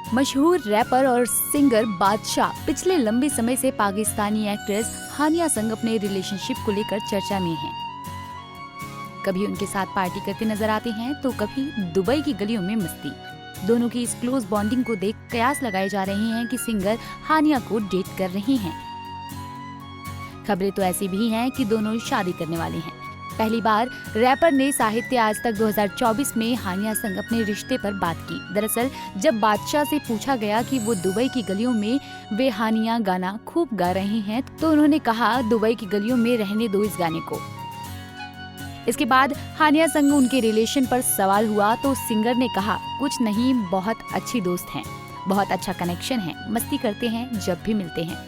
मशहूर रैपर और सिंगर बादशाह पिछले लंबे समय से पाकिस्तानी एक्ट्रेस हानिया संग अपने रिलेशनशिप को लेकर चर्चा में हैं। कभी उनके साथ पार्टी करते नजर आते हैं तो कभी दुबई की गलियों में मस्ती। दोनों की इस क्लोज बॉन्डिंग को देख कयास लगाए जा रहे हैं कि सिंगर हानिया को डेट कर रही हैं। खबरें तो ऐसी भी हैं कि दोनों शादी करने वाले हैं। पहली बार रैपर ने साहित्य आज तक 2024 में हानिया संग अपने रिश्ते पर बात की। दरअसल जब बादशाह से पूछा गया कि वो दुबई की गलियों में वे हानिया गाना खूब गा रहे हैं तो उन्होंने कहा, दुबई की गलियों में रहने दो इस गाने को। इसके बाद हानिया संग उनके रिलेशन पर सवाल हुआ तो सिंगर ने कहा, कुछ नहीं, बहुत अच्छी दोस्त हैं, बहुत अच्छा कनेक्शन है, मस्ती करते हैं जब भी मिलते हैं।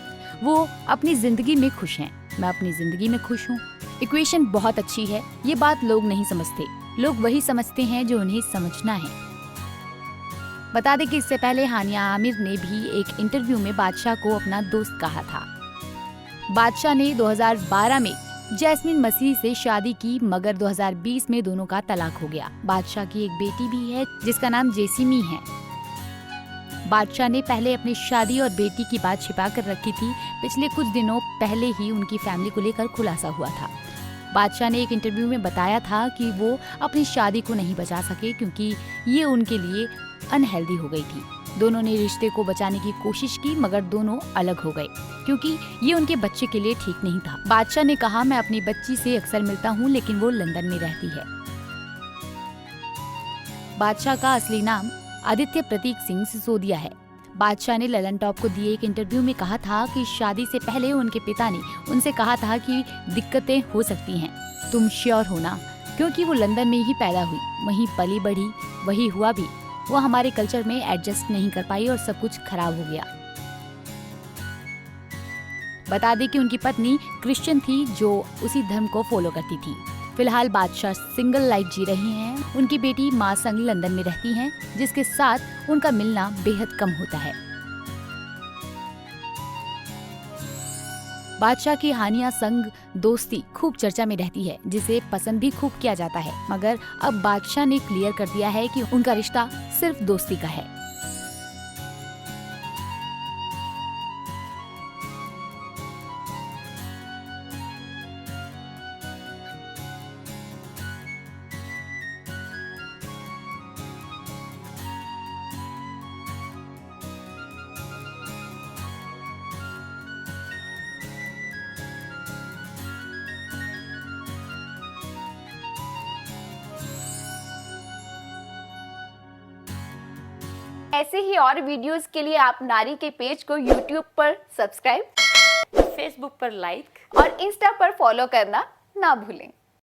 वो अपनी जिंदगी में खुश हैं, मैं अपनी जिंदगी में खुश हूँ। इक्वेशन बहुत अच्छी है। ये बात लोग नहीं समझते, लोग वही समझते हैं जो उन्हें समझना है। बता दें कि इससे पहले हानिया आमिर ने भी एक इंटरव्यू में बादशाह को अपना दोस्त कहा था। बादशाह ने 2012 में जैस्मीन मसीह से शादी की, मगर 2020 में दोनों का तलाक हो गया। बादशाह की एक बेटी भी है जिसका नाम जेसिमी है। बादशाह ने पहले अपनी शादी और बेटी की बात छिपा कर रखी थी। पिछले कुछ दिनों पहले ही उनकी फैमिली को लेकर खुलासा हुआ था। बादशाह ने एक इंटरव्यू में बताया था कि वो अपनी शादी को नहीं बचा सके क्योंकि ये उनके लिए अनहेल्दी हो गई थी। दोनों ने रिश्ते को बचाने की कोशिश की मगर दोनों अलग हो गए क्योंकि ये उनके बच्चे के लिए ठीक नहीं था। बादशाह ने कहा, मैं अपनी बच्ची से अक्सर मिलता हूँ लेकिन वो लंदन में रहती है। बादशाह का असली नाम आदित्य प्रतीक सिंह सिसोदिया है। बादशाह ने ललन टॉप को दिए एक इंटरव्यू में कहा था कि शादी से पहले उनके पिता ने उनसे कहा था कि दिक्कतें हो सकती हैं, तुम श्योर होना, क्योंकि वो लंदन में ही पैदा हुई, वहीं पली बढ़ी, वही हुआ भी। वो हमारे कल्चर में एडजस्ट नहीं कर पाई और सब कुछ खराब हो गया। बता दें कि उनकी पत्नी क्रिश्चियन थी जो उसी धर्म को फॉलो करती थी। फिलहाल बादशाह सिंगल लाइफ जी रही हैं। उनकी बेटी माँ संग लंदन में रहती हैं, जिसके साथ उनका मिलना बेहद कम होता है। बादशाह की हानिया संग दोस्ती खूब चर्चा में रहती है, जिसे पसंद भी खूब किया जाता है, मगर अब बादशाह ने क्लियर कर दिया है कि उनका रिश्ता सिर्फ दोस्ती का है। ऐसे ही और वीडियोस के लिए आप नारी के पेज को YouTube पर सब्सक्राइब, फेसबुक पर लाइक और इंस्टा पर फॉलो करना ना भूलें।